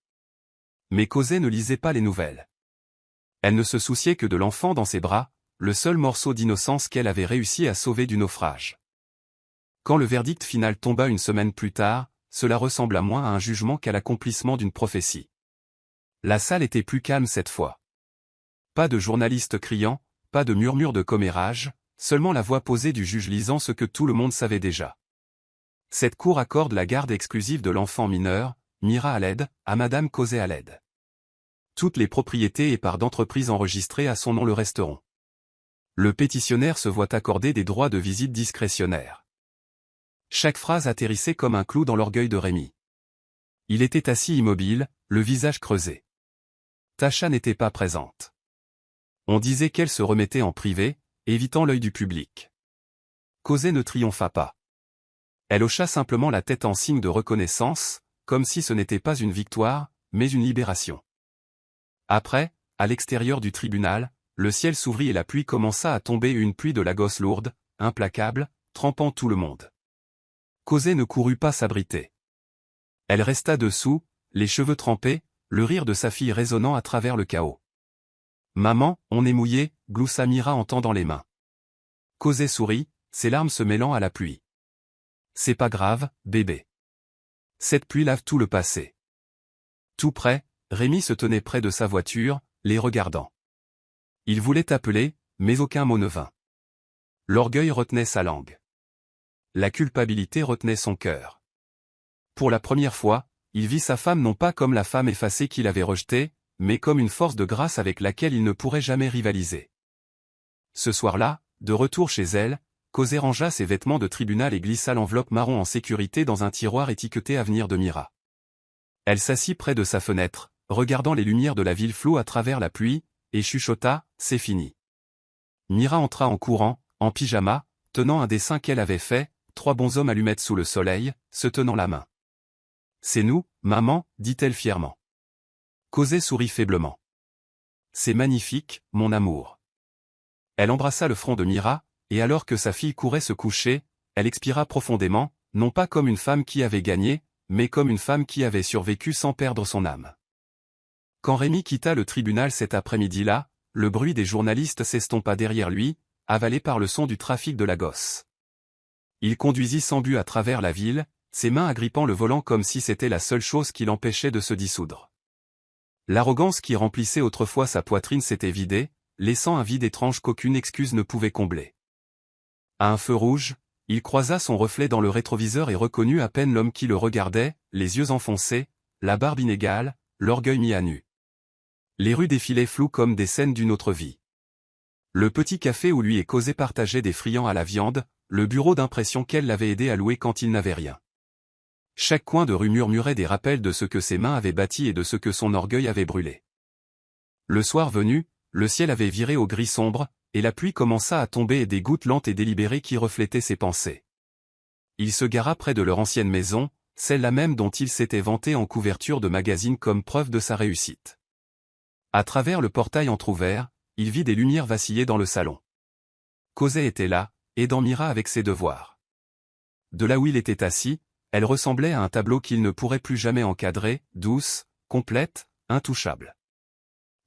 Mais Cosé ne lisait pas les nouvelles. Elle ne se souciait que de l'enfant dans ses bras, le seul morceau d'innocence qu'elle avait réussi à sauver du naufrage. Quand le verdict final tomba une semaine plus tard, cela ressembla moins à un jugement qu'à l'accomplissement d'une prophétie. La salle était plus calme cette fois. Pas de journalistes criant, pas de murmures de commérage, seulement la voix posée du juge lisant ce que tout le monde savait déjà. Cette cour accorde la garde exclusive de l'enfant mineur, Mira Aled, à Madame Cosé Aled. Toutes les propriétés et parts d'entreprises enregistrées à son nom le resteront. Le pétitionnaire se voit accorder des droits de visite discrétionnaires. Chaque phrase atterrissait comme un clou dans l'orgueil de Rémi. Il était assis immobile, le visage creusé. Tasha n'était pas présente. On disait qu'elle se remettait en privé, évitant l'œil du public. Cosé ne triompha pas. Elle hocha simplement la tête en signe de reconnaissance, comme si ce n'était pas une victoire, mais une libération. Après, à l'extérieur du tribunal, le ciel s'ouvrit et la pluie commença à tomber, une pluie de Lagos lourde, implacable, trempant tout le monde. Cosé ne courut pas s'abriter. Elle resta dessous, les cheveux trempés, le rire de sa fille résonnant à travers le chaos. « Maman, on est mouillé » gloussa Mira en tendant les mains. Cosé sourit, ses larmes se mêlant à la pluie. « C'est pas grave, bébé. Cette pluie lave tout le passé. » Tout près, Rémi se tenait près de sa voiture, les regardant. Il voulait appeler, mais aucun mot ne vint. L'orgueil retenait sa langue. La culpabilité retenait son cœur. Pour la première fois, il vit sa femme non pas comme la femme effacée qu'il avait rejetée, mais comme une force de grâce avec laquelle il ne pourrait jamais rivaliser. Ce soir-là, de retour chez elle, Cosé rangea ses vêtements de tribunal et glissa l'enveloppe marron en sécurité dans un tiroir étiqueté Avenir de Mira. Elle s'assit près de sa fenêtre, regardant les lumières de la ville floues à travers la pluie, et chuchota « C'est fini ». Mira entra en courant, en pyjama, tenant un dessin qu'elle avait fait, 3 bonshommes allumettes sous le soleil, se tenant la main. « C'est nous, maman » dit-elle fièrement. Cosé sourit faiblement. « C'est magnifique, mon amour. » Elle embrassa le front de Mira, et alors que sa fille courait se coucher, elle expira profondément, non pas comme une femme qui avait gagné, mais comme une femme qui avait survécu sans perdre son âme. Quand Rémi quitta le tribunal cet après-midi-là, le bruit des journalistes s'estompa derrière lui, avalé par le son du trafic de Lagos. Il conduisit sans but à travers la ville, ses mains agrippant le volant comme si c'était la seule chose qui l'empêchait de se dissoudre. L'arrogance qui remplissait autrefois sa poitrine s'était vidée, laissant un vide étrange qu'aucune excuse ne pouvait combler. À un feu rouge, il croisa son reflet dans le rétroviseur et reconnut à peine l'homme qui le regardait, les yeux enfoncés, la barbe inégale, l'orgueil mis à nu. Les rues défilaient floues comme des scènes d'une autre vie. Le petit café où lui et Cosé partageaient des friands à la viande, le bureau d'impression qu'elle l'avait aidé à louer quand il n'avait rien. Chaque coin de rue murmurait des rappels de ce que ses mains avaient bâti et de ce que son orgueil avait brûlé. Le soir venu, le ciel avait viré au gris sombre, et la pluie commença à tomber et des gouttes lentes et délibérées qui reflétaient ses pensées. Il se gara près de leur ancienne maison, celle-là même dont il s'était vanté en couverture de magazine comme preuve de sa réussite. À travers le portail entrouvert, il vit des lumières vaciller dans le salon. Cosette était là, aidant Mira avec ses devoirs. De là où il était assis, elle ressemblait à un tableau qu'il ne pourrait plus jamais encadrer, douce, complète, intouchable.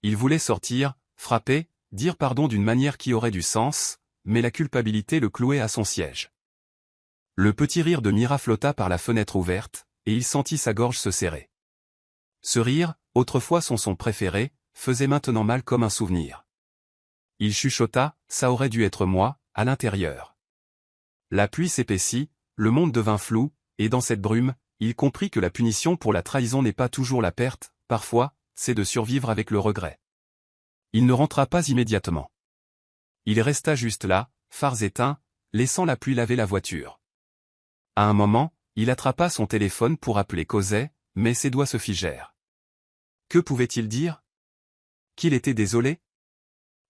Il voulait sortir, frapper, dire pardon d'une manière qui aurait du sens, mais la culpabilité le clouait à son siège. Le petit rire de Mira flotta par la fenêtre ouverte, et il sentit sa gorge se serrer. Ce rire, autrefois son son préféré, faisait maintenant mal comme un souvenir. Il chuchota, ça aurait dû être moi, à l'intérieur. La pluie s'épaissit, le monde devint flou, et dans cette brume, il comprit que la punition pour la trahison n'est pas toujours la perte, parfois, c'est de survivre avec le regret. Il ne rentra pas immédiatement. Il resta juste là, phares éteints, laissant la pluie laver la voiture. À un moment, il attrapa son téléphone pour appeler Cosette, mais ses doigts se figèrent. Que pouvait-il dire? Qu'il était désolé?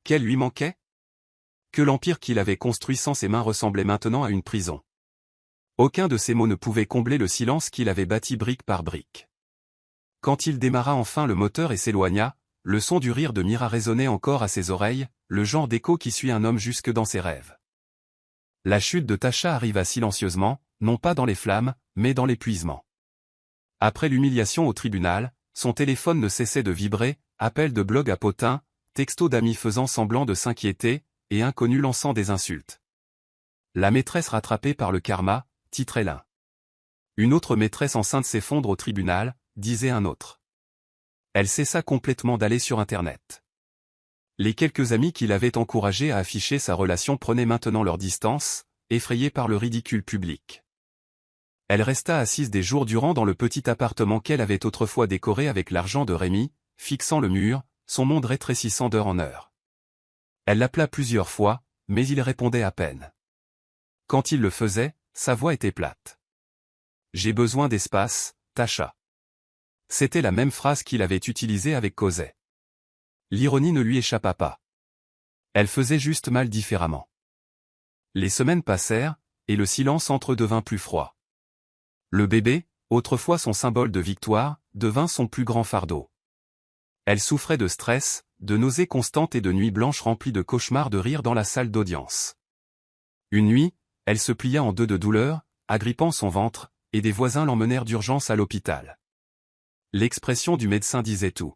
Qu'elle lui manquait? Que l'empire qu'il avait construit sans ses mains ressemblait maintenant à une prison. Aucun de ces mots ne pouvait combler le silence qu'il avait bâti brique par brique. Quand il démarra enfin le moteur et s'éloigna, le son du rire de Mira résonnait encore à ses oreilles, le genre d'écho qui suit un homme jusque dans ses rêves. La chute de Tasha arriva silencieusement, non pas dans les flammes, mais dans l'épuisement. Après l'humiliation au tribunal, son téléphone ne cessait de vibrer, appels de blog à potins, textos d'amis faisant semblant de s'inquiéter, et inconnus lançant des insultes. La maîtresse rattrapée par le karma, titrait l'un. Une autre maîtresse enceinte s'effondre au tribunal, disait un autre. Elle cessa complètement d'aller sur Internet. Les quelques amis qui l'avaient encouragé à afficher sa relation prenaient maintenant leur distance, effrayés par le ridicule public. Elle resta assise des jours durant dans le petit appartement qu'elle avait autrefois décoré avec l'argent de Rémi, fixant le mur, son monde rétrécissant d'heure en heure. Elle l'appela plusieurs fois, mais il répondait à peine. Quand il le faisait, sa voix était plate. « J'ai besoin d'espace, Tasha. » C'était la même phrase qu'il avait utilisée avec Cosette. L'ironie ne lui échappa pas. Elle faisait juste mal différemment. Les semaines passèrent, et le silence entre eux devint plus froid. Le bébé, autrefois son symbole de victoire, devint son plus grand fardeau. Elle souffrait de stress, de nausées constantes et de nuits blanches remplies de cauchemars de rire dans la salle d'audience. Une nuit, elle se plia en deux de douleur, agrippant son ventre, et des voisins l'emmenèrent d'urgence à l'hôpital. L'expression du médecin disait tout.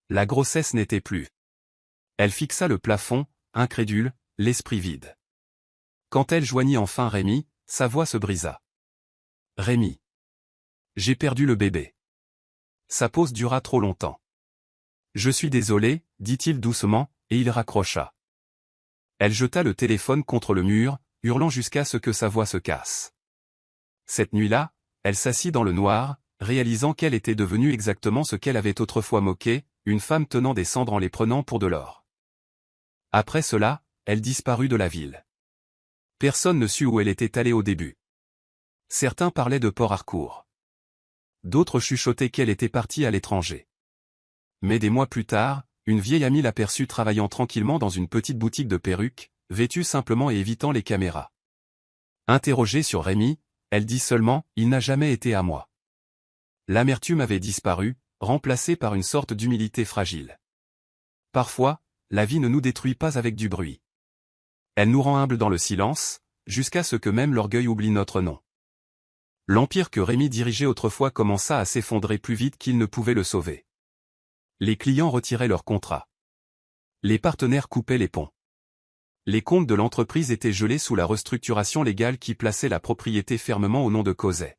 La grossesse n'était plus. Elle fixa le plafond, incrédule, l'esprit vide. Quand elle joignit enfin Rémi, sa voix se brisa. « Rémi. J'ai perdu le bébé. Sa pause dura trop longtemps. Je suis désolé, dit-il doucement, et il raccrocha. Elle jeta le téléphone contre le mur, hurlant jusqu'à ce que sa voix se casse. Cette nuit-là, elle s'assit dans le noir, réalisant qu'elle était devenue exactement ce qu'elle avait autrefois moqué, une femme tenant des cendres en les prenant pour de l'or. Après cela, elle disparut de la ville. Personne ne sut où elle était allée au début. Certains parlaient de Port Harcourt. D'autres chuchotaient qu'elle était partie à l'étranger. Mais des mois plus tard, une vieille amie l'aperçut travaillant tranquillement dans une petite boutique de perruques, vêtue simplement et évitant les caméras. Interrogée sur Rémi, elle dit seulement « Il n'a jamais été à moi ». L'amertume avait disparu, remplacée par une sorte d'humilité fragile. Parfois, la vie ne nous détruit pas avec du bruit. Elle nous rend humbles dans le silence, jusqu'à ce que même l'orgueil oublie notre nom. L'empire que Rémi dirigeait autrefois commença à s'effondrer plus vite qu'il ne pouvait le sauver. Les clients retiraient leurs contrats. Les partenaires coupaient les ponts. Les comptes de l'entreprise étaient gelés sous la restructuration légale qui plaçait la propriété fermement au nom de Cosette.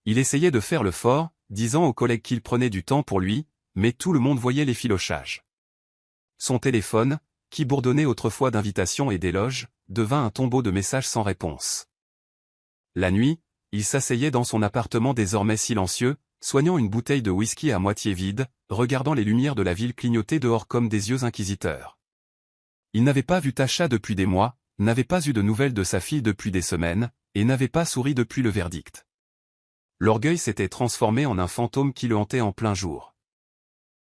Il essayait de faire le fort, disant aux collègues qu'il prenait du temps pour lui, mais tout le monde voyait l'effilochage. Son téléphone, qui bourdonnait autrefois d'invitations et d'éloges, devint un tombeau de messages sans réponse. La nuit, il s'asseyait dans son appartement désormais silencieux, soignant une bouteille de whisky à moitié vide, regardant les lumières de la ville clignoter dehors comme des yeux inquisiteurs. Il n'avait pas vu Tasha depuis des mois, n'avait pas eu de nouvelles de sa fille depuis des semaines, et n'avait pas souri depuis le verdict. L'orgueil s'était transformé en un fantôme qui le hantait en plein jour.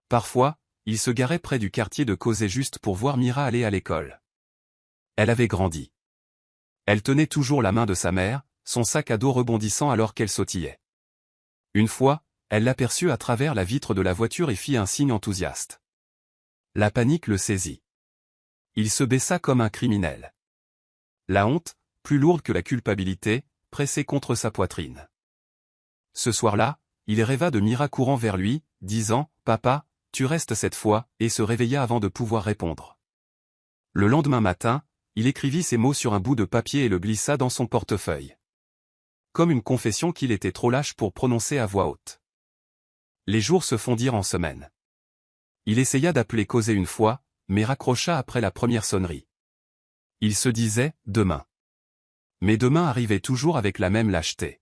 Parfois, il se garait près du quartier de Cosé juste pour voir Mira aller à l'école. Elle avait grandi. Elle tenait toujours la main de sa mère, son sac à dos rebondissant alors qu'elle sautillait. Une fois, elle l'aperçut à travers la vitre de la voiture et fit un signe enthousiaste. La panique le saisit. Il se baissa comme un criminel. La honte, plus lourde que la culpabilité, pressait contre sa poitrine. Ce soir-là, il rêva de Mira courant vers lui, disant « Papa, tu restes cette fois » et se réveilla avant de pouvoir répondre. Le lendemain matin, il écrivit ces mots sur un bout de papier et le glissa dans son portefeuille. Comme une confession qu'il était trop lâche pour prononcer à voix haute. Les jours se fondirent en semaines. Il essaya d'appeler Cosé une fois, mais raccrocha après la première sonnerie. Il se disait « demain ». Mais demain arrivait toujours avec la même lâcheté.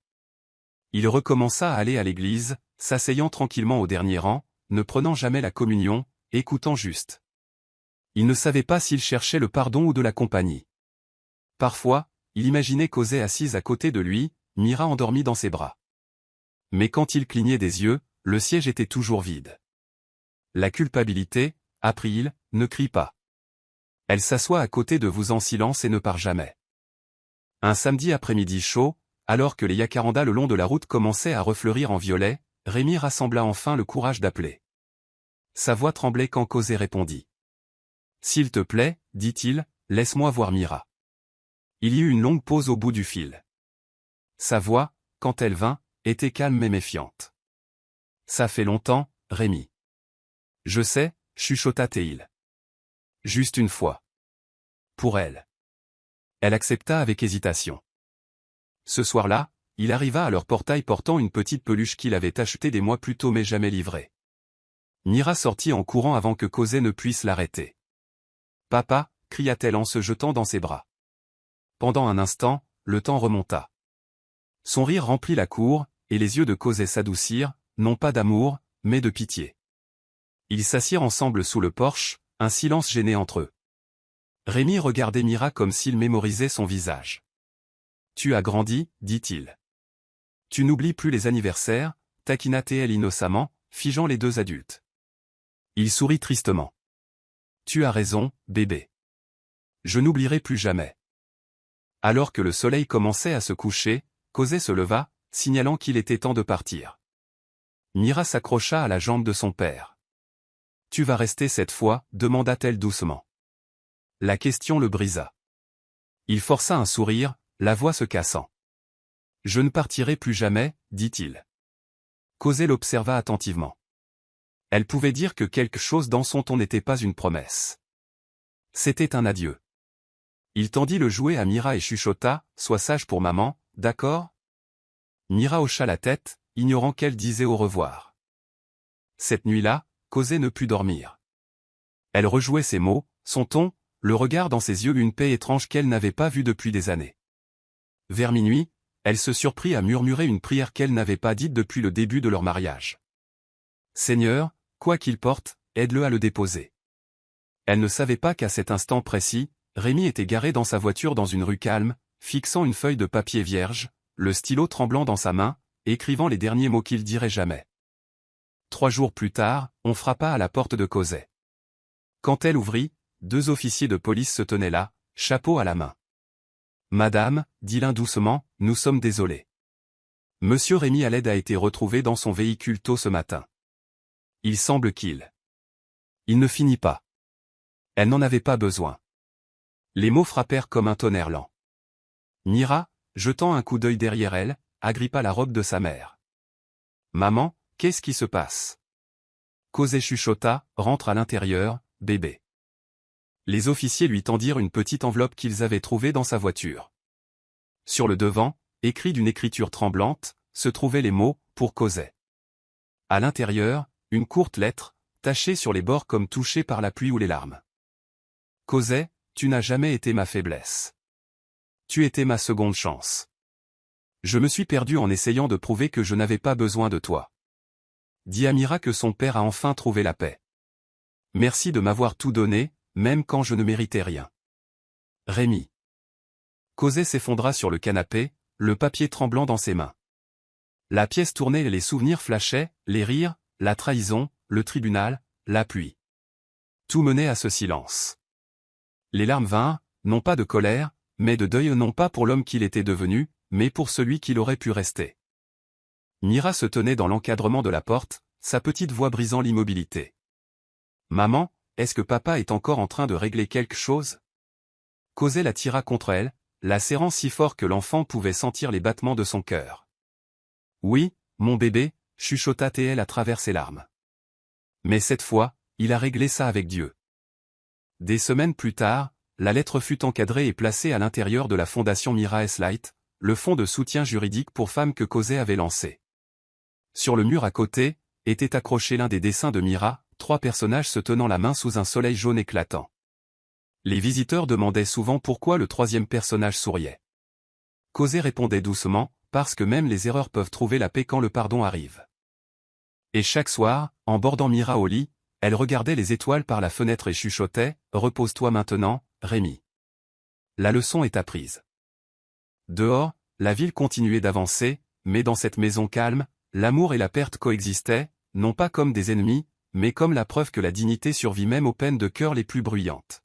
Il recommença à aller à l'église, s'asseyant tranquillement au dernier rang, ne prenant jamais la communion, écoutant juste. Il ne savait pas s'il cherchait le pardon ou de la compagnie. Parfois, il imaginait Cosé assise à côté de lui, Mira endormie dans ses bras. Mais quand il clignait des yeux, le siège était toujours vide. La culpabilité, apprit-il, ne crie pas. Elle s'assoit à côté de vous en silence et ne part jamais. Un samedi après-midi chaud, alors que les jacarandas le long de la route commençaient à refleurir en violet, Rémi rassembla enfin le courage d'appeler. Sa voix tremblait quand Cosé répondit. « S'il te plaît, dit-il, laisse-moi voir Mira. » Il y eut une longue pause au bout du fil. Sa voix, quand elle vint, était calme mais méfiante. « Ça fait longtemps, Rémi. »« Je sais, » chuchota-t-il. « Juste une fois. » Pour elle. Elle accepta avec hésitation. Ce soir-là, il arriva à leur portail portant une petite peluche qu'il avait achetée des mois plus tôt mais jamais livrée. Mira sortit en courant avant que Cosé ne puisse l'arrêter. « Papa » cria-t-elle en se jetant dans ses bras. Pendant un instant, le temps remonta. Son rire remplit la cour, et les yeux de Cosé s'adoucirent, non pas d'amour, mais de pitié. Ils s'assirent ensemble sous le porche, un silence gêné entre eux. Rémi regardait Mira comme s'il mémorisait son visage. « Tu as grandi, dit-il. Tu n'oublies plus les anniversaires, taquina-t-elle innocemment, figeant les deux adultes. Il sourit tristement. « Tu as raison, bébé. Je n'oublierai plus jamais. » Alors que le soleil commençait à se coucher, Cosé se leva, signalant qu'il était temps de partir. Mira s'accrocha à la jambe de son père. « Tu vas rester cette fois » demanda-t-elle doucement. La question le brisa. Il força un sourire, la voix se cassant. « Je ne partirai plus jamais, dit-il. » Cosé l'observa attentivement. Elle pouvait dire que quelque chose dans son ton n'était pas une promesse. C'était un adieu. Il tendit le jouet à Mira et chuchota, « Sois sage pour maman, d'accord ?» Mira hocha la tête, ignorant qu'elle disait au revoir. Cette nuit-là, Cosé ne put dormir. Elle rejouait ses mots, son ton, le regard dans ses yeux, une paix étrange qu'elle n'avait pas vue depuis des années. Vers minuit, elle se surprit à murmurer une prière qu'elle n'avait pas dite depuis le début de leur mariage. « Seigneur, quoi qu'il porte, aide-le à le déposer. » Elle ne savait pas qu'à cet instant précis, Rémi était garé dans sa voiture dans une rue calme, fixant une feuille de papier vierge, le stylo tremblant dans sa main, écrivant les derniers mots qu'il dirait jamais. 3 jours plus tard, on frappa à la porte de Cosé. Quand elle ouvrit, 2 officiers de police se tenaient là, chapeau à la main. « Madame, dit l'un doucement, nous sommes désolés. Monsieur Rémi Aled a été retrouvé dans son véhicule tôt ce matin. Il semble qu'il... » Il ne finit pas. Elle n'en avait pas besoin. Les mots frappèrent comme un tonnerre lent. Mira, jetant un coup d'œil derrière elle, agrippa la robe de sa mère. « Maman, qu'est-ce qui se passe ?» Cosé chuchota, « Rentre à l'intérieur, bébé. » Les officiers lui tendirent une petite enveloppe qu'ils avaient trouvée dans sa voiture. Sur le devant, écrit d'une écriture tremblante, se trouvaient les mots « Pour Cosé ». À l'intérieur, une courte lettre, tachée sur les bords comme touchée par la pluie ou les larmes. « Cosé, tu n'as jamais été ma faiblesse. Tu étais ma seconde chance. Je me suis perdu en essayant de prouver que je n'avais pas besoin de toi. » Dit à Mira que son père a enfin trouvé la paix. « Merci de m'avoir tout donné, même quand je ne méritais rien. Rémi. » Cosé s'effondra sur le canapé, le papier tremblant dans ses mains. La pièce tournait et les souvenirs flashaient, les rires, la trahison, le tribunal, la pluie. Tout menait à ce silence. Les larmes vinrent, non pas de colère, mais de deuil, non pas pour l'homme qu'il était devenu, mais pour celui qu'il aurait pu rester. Mira se tenait dans l'encadrement de la porte, sa petite voix brisant l'immobilité. « Maman, est-ce que papa est encore en train de régler quelque chose ?» Cosé la tira contre elle, la serrant si fort que l'enfant pouvait sentir les battements de son cœur. « Oui, mon bébé, » chuchota Théel à travers ses larmes. Mais cette fois, il a réglé ça avec Dieu. Des semaines plus tard, la lettre fut encadrée et placée à l'intérieur de la fondation Mira S-Light, le fonds de soutien juridique pour femmes que Cosé avait lancé. Sur le mur à côté, était accroché l'un des dessins de Mira, 3 personnages se tenant la main sous un soleil jaune éclatant. Les visiteurs demandaient souvent pourquoi le 3e personnage souriait. Cosé répondait doucement, parce que même les erreurs peuvent trouver la paix quand le pardon arrive. Et chaque soir, en bordant Mira au lit, elle regardait les étoiles par la fenêtre et chuchotait « Repose-toi maintenant, Rémi. La leçon est apprise. » Dehors, la ville continuait d'avancer, mais dans cette maison calme, l'amour et la perte coexistaient, non pas comme des ennemis, mais comme la preuve que la dignité survit même aux peines de cœur les plus bruyantes.